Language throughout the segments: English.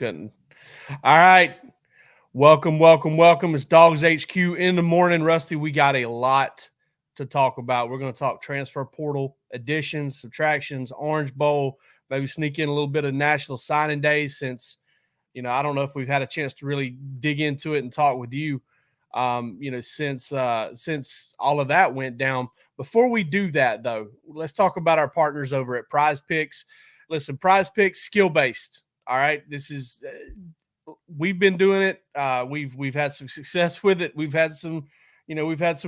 Couldn't. All right. Welcome. It's DawgsHQ in the morning. Rusty, we got a lot to talk about. We're going to talk transfer portal additions, subtractions, Orange Bowl, maybe sneak in a little bit of National Signing Day since, I don't know if we've had a chance to really dig into it and talk with you, since all of that went down. Before we do that, though, let's talk about our partners over at Prize Picks. Listen, Prize Picks, skill-based. All right, this is we've been doing it. We've had some success with it. We've had some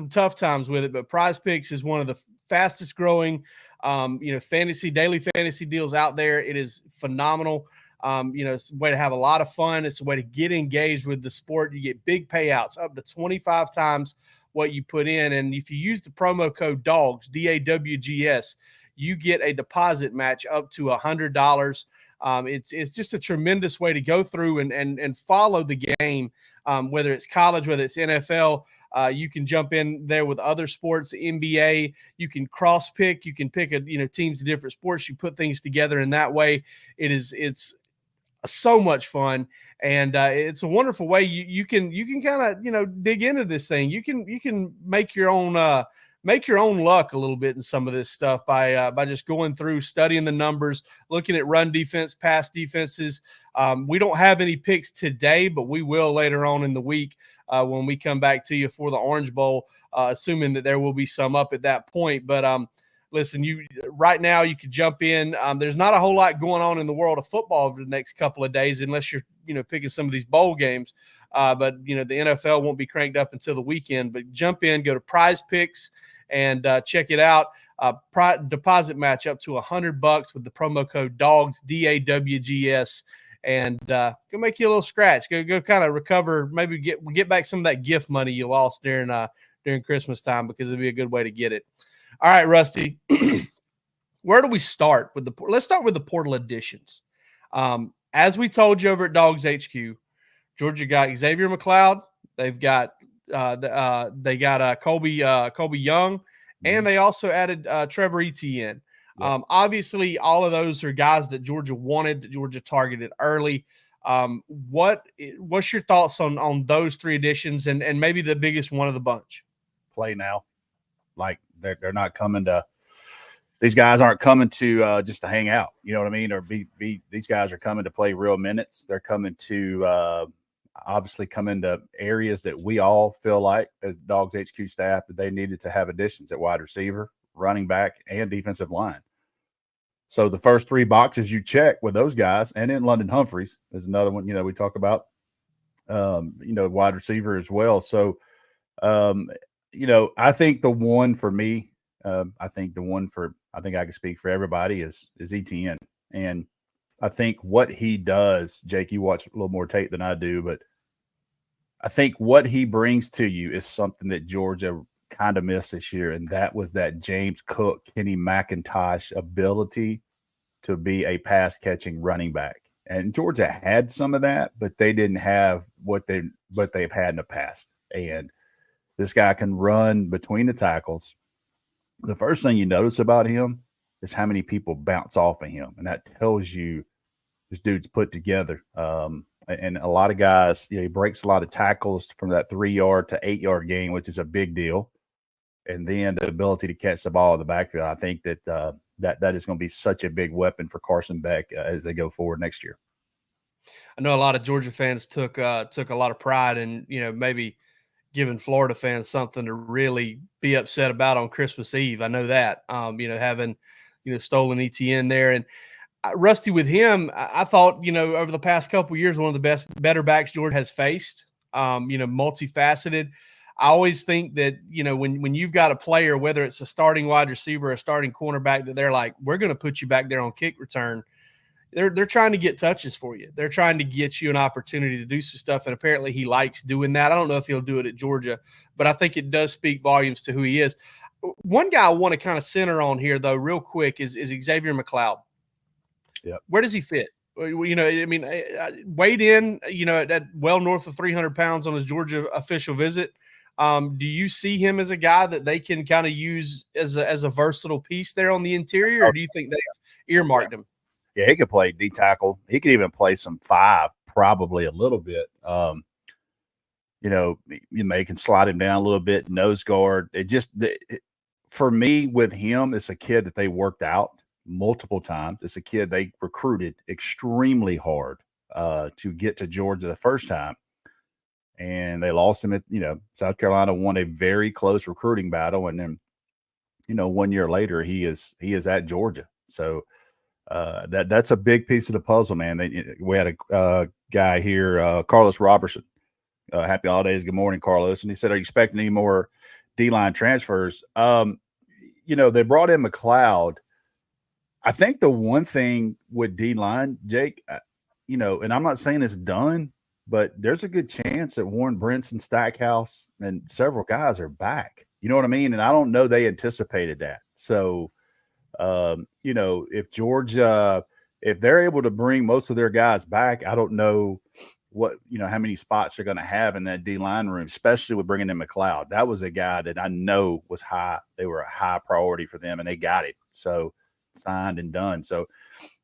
tough times with it. But Prize Picks is one of the fastest growing, daily fantasy deals out there. It is phenomenal. It's a way to have a lot of fun. It's a way to get engaged with the sport. You get big payouts up to 25 times what you put in, and if you use the promo code DAWGS DAWGS, you get a deposit match up to $100. It's just a tremendous way to go through and follow the game, whether it's college, whether it's NFL. You can jump in there with other sports, NBA. You can cross pick. You can pick teams of different sports. You put things together in that way. It's so much fun, and it's a wonderful way you can kind of dig into this thing. You can make your own luck a little bit in some of this stuff by just going through, studying the numbers, looking at run defense, pass defenses. We don't have any picks today, but we will later on in the week when we come back to you for the Orange Bowl, assuming that there will be some up at that point. But listen, right now you could jump in. There's not a whole lot going on in the world of football over the next couple of days, unless you're picking some of these bowl games. But the NFL won't be cranked up until the weekend. But jump in, go to Prize Picks, and check it out. Deposit match up to $100 with the promo code DAWGS DAWGS, and go make you a little scratch. Go kind of recover. Maybe get back some of that gift money you lost during Christmas time, because it'd be a good way to get it. All right, Rusty, where do we start with let's start with the portal additions. As we told you over at DawgsHQ, Georgia got Xavier McLeod. They've got Colby Young, and they also added Trevor Etienne. Yeah. Obviously, all of those are guys that Georgia wanted, that Georgia targeted early. What's your thoughts on those three additions, and maybe the biggest one of the bunch? Play now. Like they're not coming to – these guys aren't coming to just to hang out, you know what I mean, or be these guys are coming to play real minutes. They're coming to obviously come into areas that we all feel like as DawgsHQ staff that they needed to have additions at wide receiver, running back, and defensive line. So the first three boxes you check with those guys, and then London Humphreys is another one, we talk about, wide receiver as well. So, I think the one for me, I think I can speak for everybody is Etienne. And I think what he does, Jake, you watch a little more tape than I do, but I think what he brings to you is something that Georgia kind of missed this year, and that was that James Cook, Kenny McIntosh ability to be a pass-catching running back. And Georgia had some of that, but they didn't have what they've had in the past. And this guy can run between the tackles. The first thing you notice about him is how many people bounce off of him, and that tells you this dude's put together. And a lot of guys, he breaks a lot of tackles from that 3-yard to 8-yard gain, which is a big deal. And then the ability to catch the ball in the backfield. I think that that is going to be such a big weapon for Carson Beck as they go forward next year. I know a lot of Georgia fans took a lot of pride in, maybe giving Florida fans something to really be upset about on Christmas Eve. I know that, having, stolen Etienne there. And Rusty, with him, I thought, over the past couple of years, one of the better backs Georgia has faced, multifaceted. I always think that, when you've got a player, whether it's a starting wide receiver or a starting cornerback, that they're like, we're going to put you back there on kick return. They're trying to get touches for you. They're trying to get you an opportunity to do some stuff, and apparently he likes doing that. I don't know if he'll do it at Georgia, but I think it does speak volumes to who he is. One guy I want to kind of center on here, though, real quick, is Xavier McLeod. Yeah. Where does he fit? Weighed in, at well north of 300 pounds on his Georgia official visit. Do you see him as a guy that they can kind of use as a versatile piece there on the interior, or do you think they've earmarked him? Yeah, he could play D tackle. He could even play some 5 probably a little bit. You know, they can slide him down a little bit, nose guard. For me, with him, it's a kid that they worked out multiple times. It's a kid they recruited extremely hard to get to Georgia the first time. And they lost him at, South Carolina won a very close recruiting battle. And then, 1 year later, he is at Georgia. So that's a big piece of the puzzle, man. We had a guy here, Carlos Robertson. Happy holidays. Good morning, Carlos. And he said, are you expecting any more D-line transfers? They brought in McLeod. I think the one thing with D-line, Jake, and I'm not saying it's done, but there's a good chance that Warren Brinson, Stackhouse, and several guys are back. You know what I mean? And I don't know they anticipated that. So, if Georgia, if they're able to bring most of their guys back, I don't know how many spots they're going to have in that D-line room, especially with bringing in McLeod. That was a guy that I know was high. They were a high priority for them, and they got it. So signed and done. So,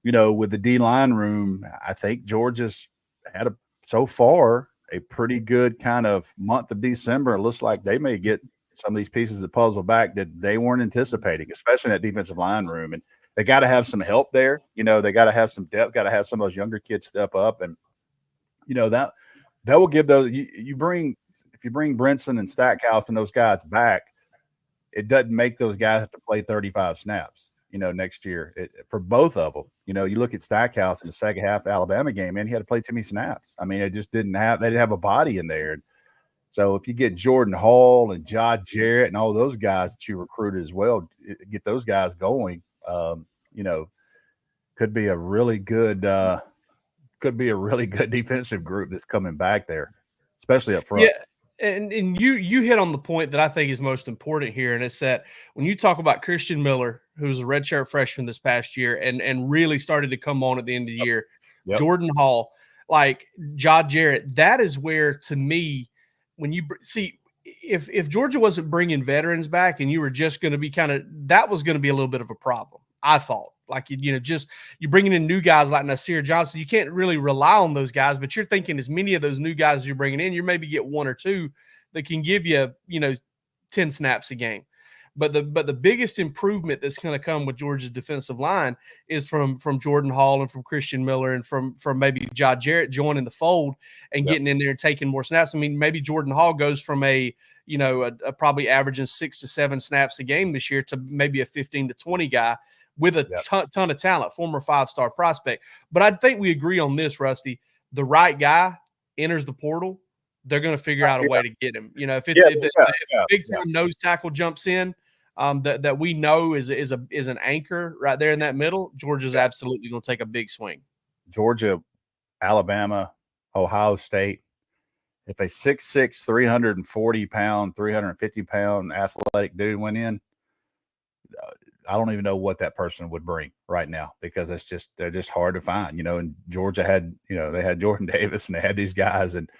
with the D-line room, I think Georgia's had so far a pretty good kind of month of December. It looks like they may get some of these pieces of the puzzle back that they weren't anticipating, especially in that defensive line room. And they got to have some help there. They got to have some depth, got to have some of those younger kids step up. And, that will give those if you bring Brinson and Stackhouse and those guys back, it doesn't make those guys have to play 35 snaps, next year for both of them. You look at Stackhouse in the second half of the Alabama game, man, he had to play too many snaps. I mean, they didn't have a body in there. So if you get Jordan Hall and John Jarrett and all those guys that you recruited as well, get those guys going, could be a really good defensive group that's coming back there, especially up front. Yeah. And you hit on the point that I think is most important here, and it's that when you talk about Christian Miller, who's a redshirt freshman this past year and really started to come on at the end of the year, Jordan Hall, like John Jarrett, that is where, to me, when you see if Georgia wasn't bringing veterans back and you were just going to be that was going to be a little bit of a problem, I thought. Like, just you're bringing in new guys like Nasir Johnson. You can't really rely on those guys, but you're thinking as many of those new guys you're bringing in, you maybe get one or two that can give you, 10 snaps a game. But the biggest improvement that's going to come with Georgia's defensive line is from Jordan Hall and from Christian Miller and from maybe John Jarrett joining the fold and getting in there and taking more snaps. I mean, maybe Jordan Hall goes from a probably averaging 6 to 7 snaps a game this year to maybe a 15 to 20 guy with a ton of talent, former 5-star prospect. But I think we agree on this, Rusty. The right guy enters the portal, they're going to figure out a way to get him. If a big-time nose tackle jumps in, that we know is an anchor right there in that middle, Georgia's absolutely going to take a big swing. Georgia, Alabama, Ohio State. If a 6'6", 340-pound, 350-pound athletic dude went in, I don't even know what that person would bring right now, because they're just hard to find. And Georgia had, they had Jordan Davis and they had these guys, and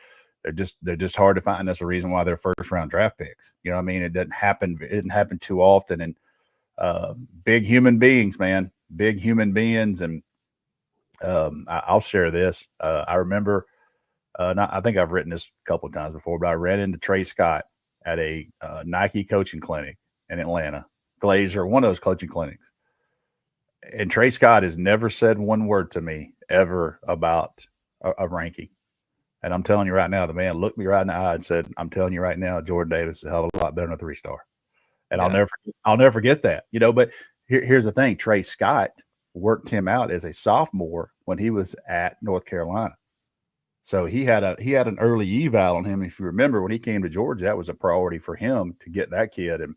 they're just hard to find. That's the reason why they're first round draft picks. You know what I mean? It didn't happen too often. And big human beings, man, big human beings. And I'll share this. I remember, I think I've written this a couple of times before, but I ran into Trey Scott at a Nike coaching clinic in Atlanta. Glazer, one of those coaching clinics. And Trey Scott has never said one word to me ever about a ranking. And I'm telling you right now, the man looked me right in the eye and said, I'm telling you right now, Jordan Davis is a hell of a lot better than a 3-star. And I'll never forget that, But here's the thing. Trey Scott worked him out as a sophomore when he was at North Carolina. So he had an early eval on him. If you remember, when he came to Georgia, that was a priority for him to get that kid. And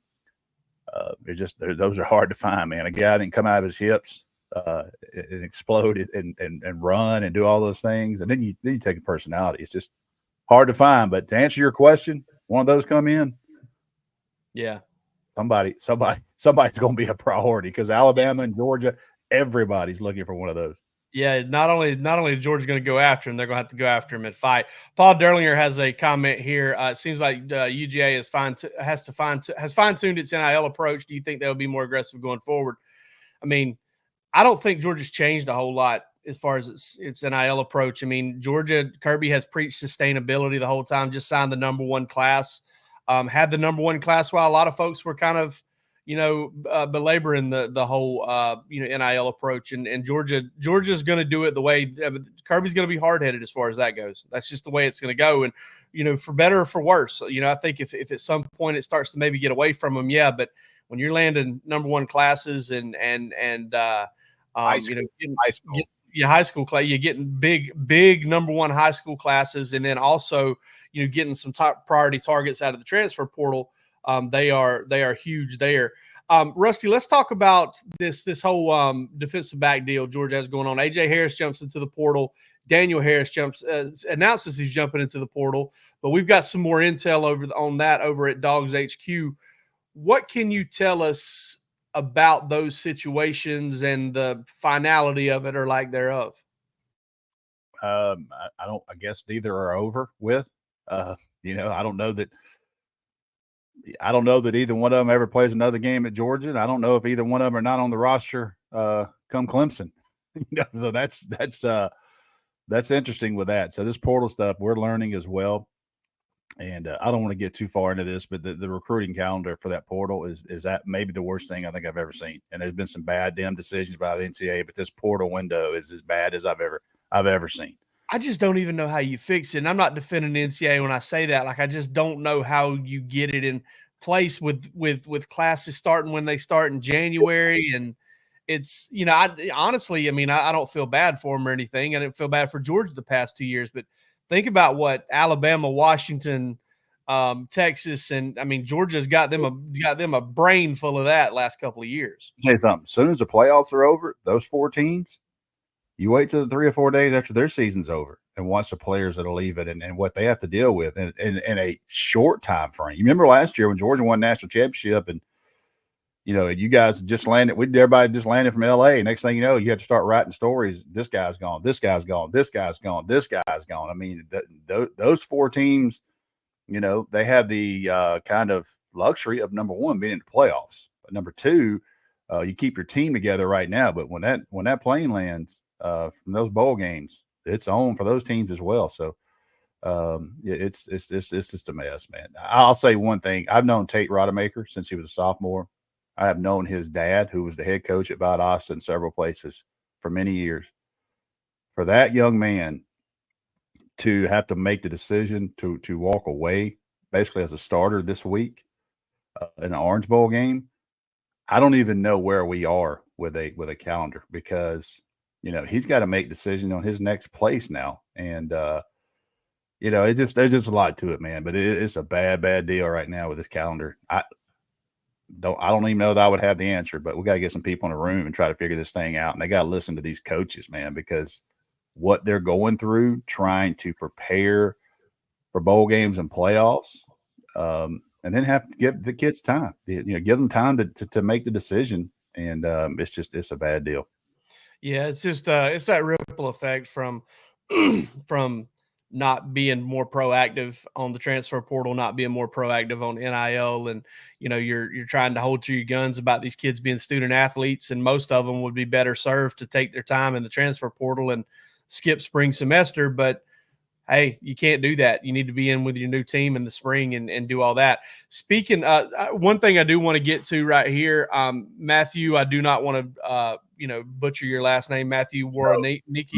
those are hard to find, man. A guy didn't come out of his hips and explode and run and do all those things, and then you take a personality. It's just hard to find. But to answer your question, one of those come in, somebody's going to be a priority, because Alabama and Georgia, everybody's looking for one of those. Yeah, not only is Georgia going to go after him, they're going to have to go after him and fight. Paul Derlinger has a comment here. It seems like UGA has fine-tuned its NIL approach. Do you think they'll be more aggressive going forward? I mean, I don't think Georgia's changed a whole lot as far as its NIL approach. I mean, Georgia, Kirby has preached sustainability the whole time, just signed the #1 class, had the #1 class while a lot of folks were kind of, belaboring the whole, NIL approach. And Georgia's going to do it the way Kirby's going to be hard-headed as far as that goes. That's just the way it's going to go. And, for better or for worse, I think if at some point it starts to maybe get away from them, yeah, but when you're landing #1 classes and high school. high school class, you're getting big #1 high school classes, and then also getting some top priority targets out of the transfer portal. They are huge there. Rusty, let's talk about this whole defensive back deal Georgia has going on. AJ Harris jumps into the portal. Daniel Harris announces he's jumping into the portal, but we've got some more intel on that over at DawgsHQ. What can you tell us about those situations and the finality of it or lack thereof? I guess neither are over with. I don't know that either one of them ever plays another game at Georgia. And I don't know if either one of them are not on the roster come Clemson. So that's interesting with that. So this portal stuff we're learning as well. And I don't want to get too far into this, but the recruiting calendar for that portal is that maybe the worst thing I think I've ever seen. And there's been some bad damn decisions by the NCAA, but this portal window is as bad as I've ever seen. I just don't even know how you fix it. And I'm not defending the NCAA when I say that. Like, I just don't know how you get it in place with classes starting when they start in January. And it's, honestly, I don't feel bad for them or anything. I didn't feel bad for Georgia the past 2 years, but think about what Alabama, Washington, Texas, and Georgia's got them a brain full of that last couple of years. I'll tell you something. As soon as the playoffs are over, those 4 teams, you wait till 3 or 4 days after their season's over and watch the players that'll leave it and what they have to deal with in a short time frame. You remember last year when Georgia won national championship and you guys just landed. Everybody just landed from LA. Next thing you know, you have to start writing stories. This guy's gone. This guy's gone. This guy's gone. This guy's gone. Those 4 teams, they have the kind of luxury of #1 being in the playoffs. But #2, you keep your team together right now. But when that plane lands from those bowl games, it's on for those teams as well. So it's just a mess, man. I'll say one thing. I've known Tate Rodemaker since he was a sophomore. I have known his dad, who was the head coach at Valdosta in several places for many years. For that young man to have to make the decision to walk away, basically as a starter this week in an Orange Bowl game, I don't even know where we are with a calendar because he's got to make decision on his next place now, and there's just a lot to it, man. But it's a bad deal right now with this calendar. I don't even know that I would have the answer, but we got to get some people in the room and try to figure this thing out. And they got to listen to these coaches, man, because what they're going through, trying to prepare for bowl games and playoffs, and then have to give the kids time, give them time to make the decision. And it's a bad deal. Yeah. It's just, it's that ripple effect from not being more proactive on the transfer portal, not being more proactive on NIL. And, you're trying to hold to your guns about these kids being student athletes. And most of them would be better served to take their time in the transfer portal and skip spring semester. But hey, you can't do that. You need to be in with your new team in the spring and do all that. Speaking, one thing I do want to get to right here, Matthew, I do not want to, butcher your last name, Matthew Warreniki.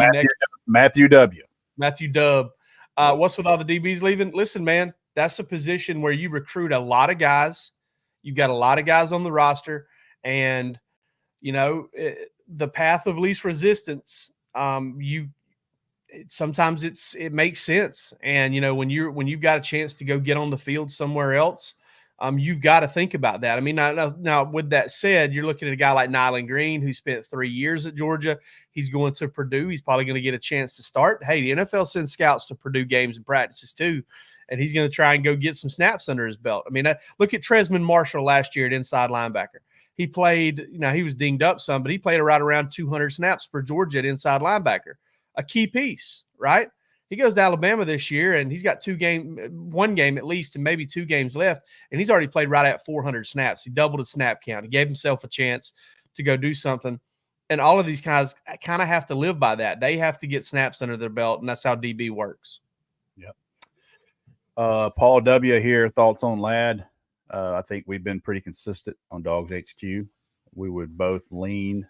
Matthew W. Matthew Dub. What's with all the DBs leaving? Listen, man, that's a position where you recruit a lot of guys. You've got a lot of guys on the roster, and the path of least resistance. Sometimes it makes sense, and when you've got a chance to go get on the field somewhere else, you've got to think about that. Now with that said, you're looking at a guy like Nyland Green, who spent 3 years at Georgia. He's going to Purdue. He's probably going to get a chance to start. Hey, the NFL sends scouts to Purdue games and practices too, and he's going to try and go get some snaps under his belt. Look at Tresman Marshall last year at inside linebacker. He played, he was dinged up some, but he played right around 200 snaps for Georgia at inside linebacker. A key piece, right? He goes to Alabama this year, and he's got one game at least, and maybe 2 games left, and he's already played right at 400 snaps. He doubled his snap count. He gave himself a chance to go do something. And all of these guys kind of have to live by that. They have to get snaps under their belt, and that's how DB works. Yep. Paul W. here, thoughts on Ladd? I think we've been pretty consistent on DawgsHQ. We would both lean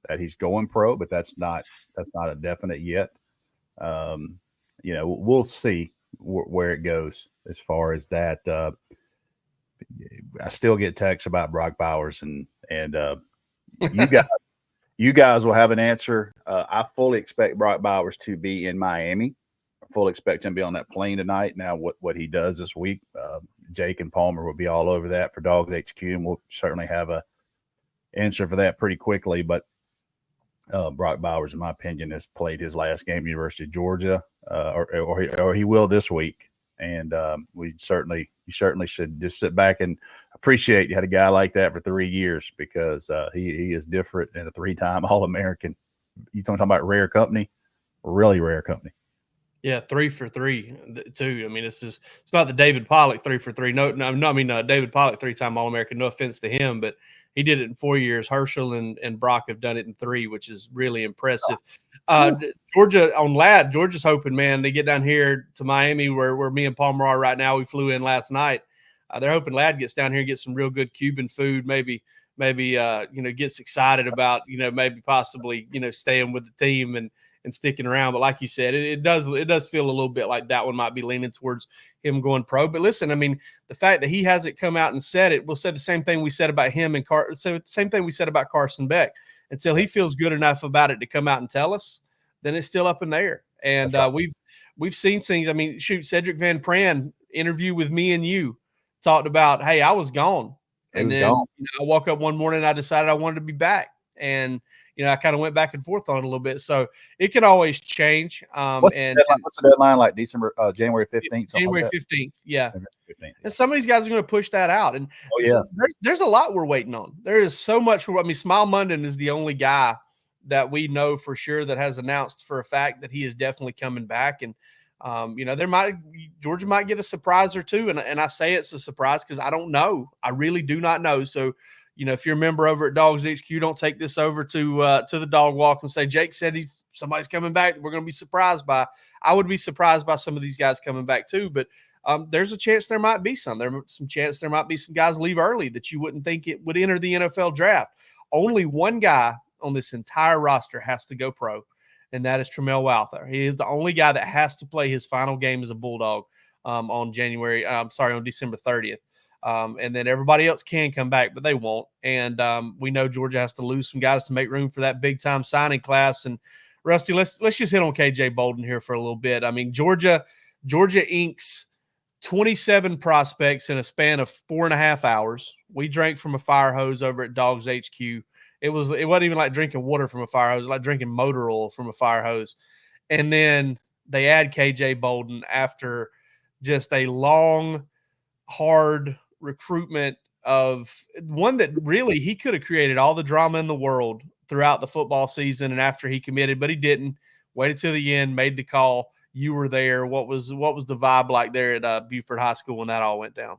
that he's going pro, but that's not a definite yet. We'll see where it goes as far as that. I still get texts about Brock Bowers, and you guys will have an answer. I fully expect Brock Bowers to be in Miami. I fully expect him to be on that plane tonight. Now, what he does this week, Jake and Palmer will be all over that for DawgsHQ, and we'll certainly have a answer for that pretty quickly. But Brock Bowers, in my opinion, has played his last game at University of Georgia, or he will this week. And you certainly should just sit back and appreciate you had a guy like that for 3 years, because he is different and a 3-time All-American. You talking about rare company, really rare company. Yeah, 3 for 3 too. I mean, it's not the David Pollock 3 for 3. No. I mean, David Pollock 3-time All-American. No offense to him, but he did it in 4 years. Herschel and Brock have done it in 3, which is really impressive. Georgia on Ladd, Georgia's hoping, man, they get down here to Miami where me and Palmer are right now. We flew in last night. They're hoping Ladd gets down here and gets some real good Cuban food. Maybe gets excited about maybe possibly staying with the team and sticking around. But like you said, it does feel a little bit like that one might be leaning towards him going pro. But listen, I mean, the fact that he hasn't come out and said it, we'll say the same thing we said about him and same thing we said about Carson Beck. Until he feels good enough about it to come out and tell us, then it's still up in the air. And we've seen things. I mean, shoot, Cedric Van Pran interview with me and you talked about, hey, I was gone. And then I woke up one morning and I decided I wanted to be back. And I kind of went back and forth on it a little bit. So it can always change. What's the deadline like? January 15th? January 15th. Yeah. 15th. And some of these guys are going to push that out. And there's a lot we're waiting on. There is so much. I mean, Smile Munden is the only guy that we know for sure that has announced for a fact that he is definitely coming back. And, Georgia might get a surprise or two. And I say it's a surprise because I don't know. I really do not know. So, if you're a member over at DawgsHQ, don't take this over to the dog walk and say, Jake said somebody's coming back that we're going to be surprised by. I would be surprised by some of these guys coming back too, but there's a chance there might be some. There's some chance there might be some guys leave early that you wouldn't think it would enter the NFL draft. Only one guy on this entire roster has to go pro, and that is Tramel Walther. He is the only guy that has to play his final game as a Bulldog on December 30th. And then everybody else can come back, but they won't. And we know Georgia has to lose some guys to make room for that big time signing class. And Rusty, let's just hit on KJ Bolden here for a little bit. I mean, Georgia inks 27 prospects in a span of 4.5 hours. We drank from a fire hose over at DawgsHQ. It wasn't even like drinking water from a fire hose. It was like drinking motor oil from a fire hose. And then they add KJ Bolden after just a long, hard recruitment of one that really he could have created all the drama in the world throughout the football season and after he committed, but he didn't. Waited till the end, made the call. You were there. What was the vibe like there at Buford High School when that all went down?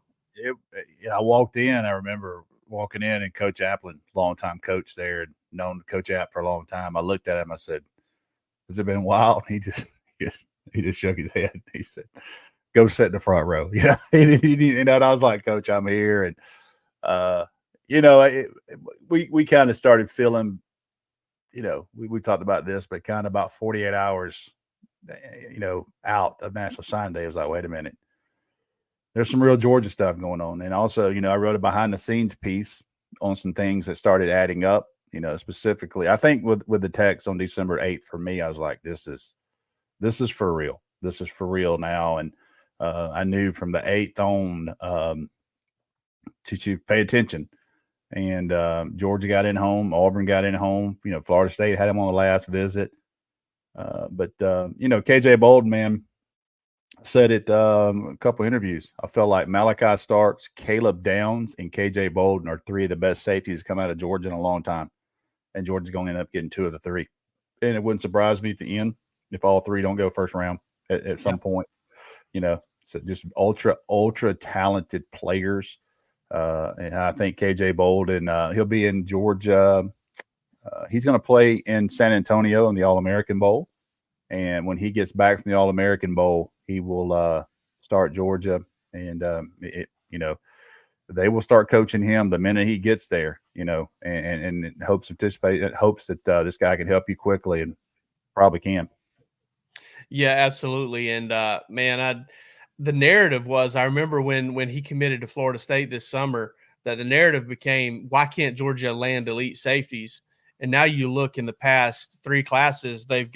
I walked in. I remember walking in, and Coach Applin, longtime coach there, known Coach App for a long time. I looked at him. I said, "Has it been a while?" He just shook his head. He said, "Go sit in the front row." And I was like, "Coach, I'm here." And we kind of started feeling, we talked about this, but kind of about 48 hours, out of National Signing Day. I was like, wait a minute. There's some real Georgia stuff going on. And also, I wrote a behind the scenes piece on some things that started adding up, specifically. I think with the text on December 8th, for me, I was like, this is for real. This is for real now. And I knew from the 8th on to pay attention. And Georgia got in home. Auburn got in home. Florida State had him on the last visit. But KJ Bolden, man, said it a couple interviews. I felt like Malachi Starks, Caleb Downs, and KJ Bolden are three of the best safeties to come out of Georgia in a long time. And Georgia's going to end up getting two of the three. And it wouldn't surprise me at the end if all three don't go first round at some point. So just ultra talented players. And I think KJ Bolden, he'll be in Georgia He's going to play in San Antonio in the All-American Bowl. And when he gets back from the All-American Bowl, he will start Georgia. And, they will start coaching him the minute he gets there, and hopes that this guy can help you quickly, and probably can. Yeah, absolutely. And man, the narrative was, I remember when he committed to Florida State this summer, that the narrative became, why can't Georgia land elite safeties? And now you look in the past 3 classes, they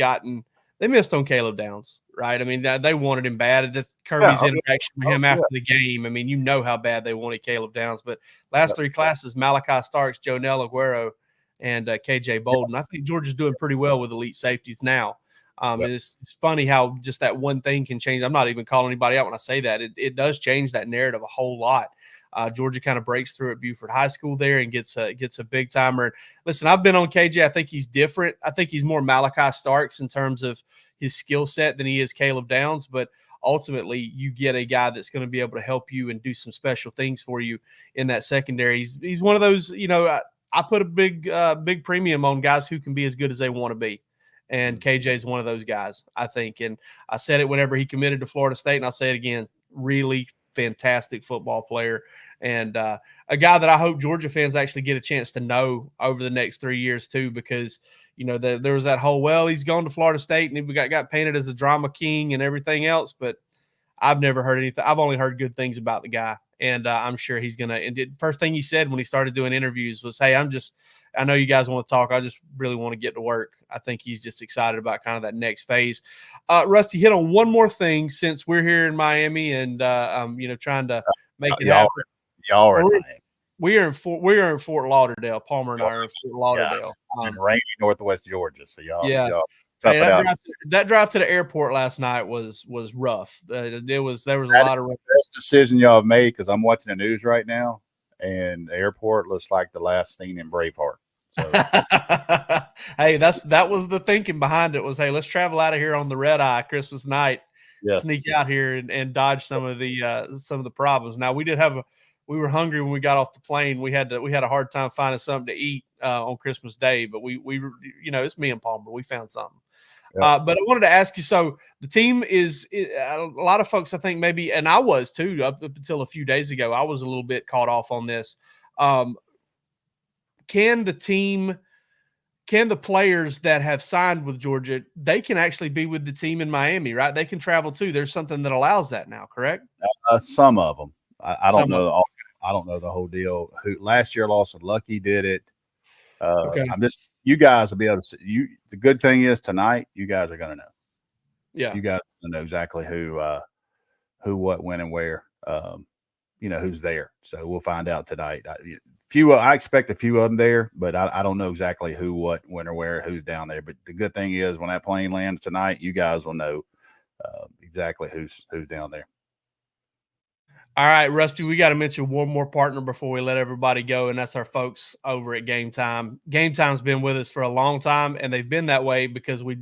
missed on Caleb Downs, right? I mean, they wanted him bad. That's Kirby's interaction with him after the game. I mean, you know how bad they wanted Caleb Downs. But last 3 classes, Malachi Starks, Jonell Aguero, and KJ Bolden. I think Georgia's doing pretty well with elite safeties now. It's funny how just that one thing can change. I'm not even calling anybody out when I say that. It does change that narrative a whole lot. Georgia kind of breaks through at Buford High School there and gets a big timer. Listen, I've been on KJ. I think he's different. I think he's more Malachi Starks in terms of his skill set than he is Caleb Downs. But ultimately, you get a guy that's going to be able to help you and do some special things for you in that secondary. He's one of those. I put a big premium on guys who can be as good as they want to be. And KJ is one of those guys, I think. And I said it whenever he committed to Florida State, and I'll say it again, really fantastic football player. And a guy that I hope Georgia fans actually get a chance to know over the next 3 years too, because, there was that whole, well, he's gone to Florida State and he got painted as a drama king and everything else. But I've never heard anything. I've only heard good things about the guy. And I'm sure he's going to – and the first thing he said when he started doing interviews was, hey, I know you guys want to talk. I just really want to get to work. I think he's just excited about kind of that next phase. Rusty, hit on one more thing since we're here in Miami and, trying to make it happen. Y'all are in Miami. We are in Fort Lauderdale. Palmer and I are in Fort Lauderdale. In rainy Northwest Georgia. So y'all hey, that drive to the airport last night was rough. There was a lot of best decision y'all have made, because I'm watching the news right now, and the airport looks like the last scene in Braveheart. So. Hey, that was the thinking behind it. Was, hey, let's travel out of here on the red eye Christmas night, sneak out here and dodge some of the problems. Now we were hungry when we got off the plane. We had a hard time finding something to eat on Christmas Day, but we it's me and Palmer. We found something. But I wanted to ask you, so the team is a lot of folks, I think maybe, and I was too, up until a few days ago, I was a little bit caught off on this. Can the players that have signed with Georgia, they can actually be with the team in Miami, right? They can travel too. There's something that allows that now, correct? Some of them. I don't know. I don't know the whole deal. Who last year Lawson Lucky did it. Okay. You guys will be able to see. The good thing is tonight, you guys are going to know. Yeah, you guys are going to know exactly who, what, when, and where. Who's there. So we'll find out tonight. I expect a few of them there, but I don't know exactly who, what, when, or where, who's down there. But the good thing is, when that plane lands tonight, you guys will know exactly who's down there. All right, Rusty, we got to mention one more partner before we let everybody go, and that's our folks over at Game Time. Game Time's been with us for a long time, and they've been that way because we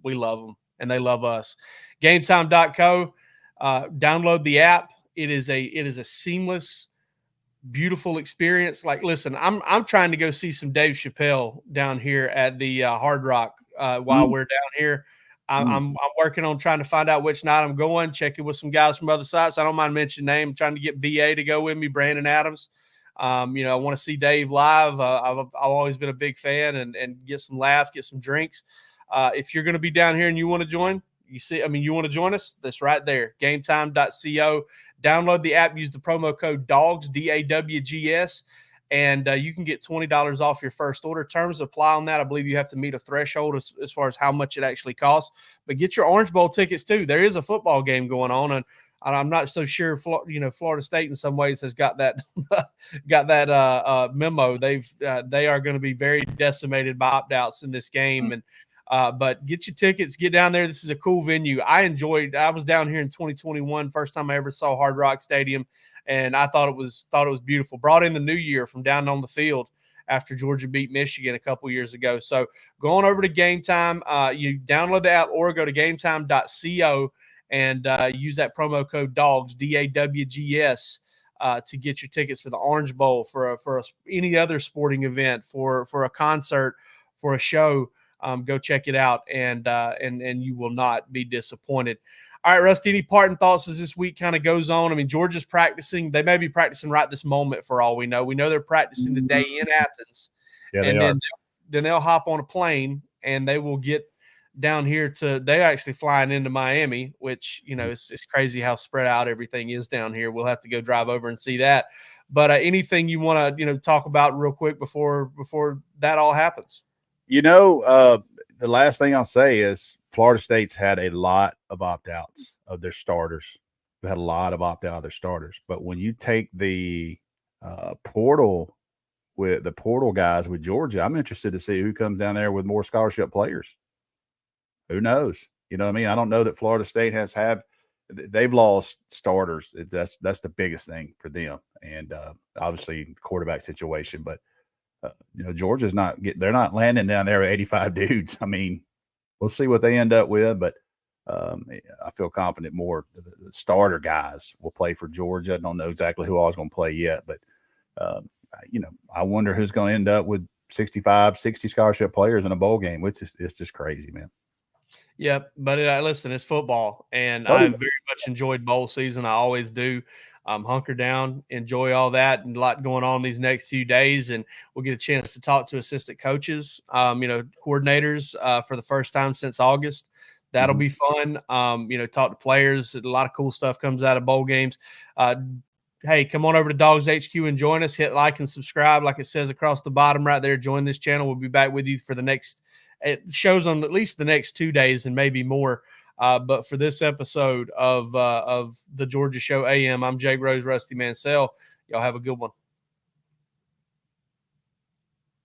love them, and they love us. GameTime.co, download the app. It is a seamless, beautiful experience. Like, listen, I'm trying to go see some Dave Chappelle down here at the Hard Rock while we're down here. I'm working on trying to find out which night I'm going, checking with some guys from other sites. I don't mind mentioning name. I'm trying to get BA to go with me, Brandon Adams. I want to see Dave live. I've always been a big fan and get some laughs, get some drinks. If you're going to be down here and you want to join, you want to join us, that's right there, gametime.co. Download the app, use the promo code DAWGS, DAWGS, and you can get $20 off your first order. Terms apply on that. I believe you have to meet a threshold as far as how much it actually costs. But get your Orange Bowl tickets too. There is a football game going on, and I'm not so sure. Florida State in some ways has got that memo. They are going to be very decimated by opt-outs in this game, and but get your tickets, get down there. This is a cool venue. I was down here in 2021, first time I ever saw Hard Rock Stadium. And I thought it was beautiful. Brought in the new year from down on the field after Georgia beat Michigan a couple years ago. So going over to Game Time, you download the app or go to gametime.co and use that promo code DAWGS, DAWGS, to get your tickets for the Orange Bowl, for any other sporting event, for a concert, for a show, go check it out, and you will not be disappointed. All right, Rusty, any parting thoughts as this week kind of goes on? I mean, Georgia's practicing. They may be practicing right this moment for all we know. We know they're practicing today in Athens. Yeah, and then they'll hop on a plane and they will get down here they're actually flying into Miami, which, it's crazy how spread out everything is down here. We'll have to go drive over and see that. But anything you want to, talk about real quick before that all happens? The last thing I'll say is Florida State's had a lot of opt-outs of their starters. They've had a lot of opt-out of their starters. But when you take the portal with the portal guys with Georgia, I'm interested to see who comes down there with more scholarship players. Who knows? You know what I mean? I don't know that Florida State they've lost starters. That's the biggest thing for them. And obviously quarterback situation, but Georgia's they're not landing down there with 85 dudes. I mean, we'll see what they end up with, but I feel confident more the starter guys will play for Georgia. I don't know exactly who all is going to play yet, but I wonder who's going to end up with 65, 60 scholarship players in a bowl game. It's just crazy, man. Yeah, but listen, it's football, and I very much enjoyed bowl season. I always do. Hunker down, enjoy all that, and a lot going on these next few days, and we'll get a chance to talk to assistant coaches, coordinators for the first time since August. That'll be fun. Talk to players. A lot of cool stuff comes out of bowl games. Hey, come on over to DawgsHQ and join us. Hit like and subscribe, like it says across the bottom right there. Join this channel. We'll be back with you for the next shows on at least the next 2 days and maybe more. But for this episode of the Georgia Show AM, I'm Jake Rose, Rusty Mansell. Y'all have a good one.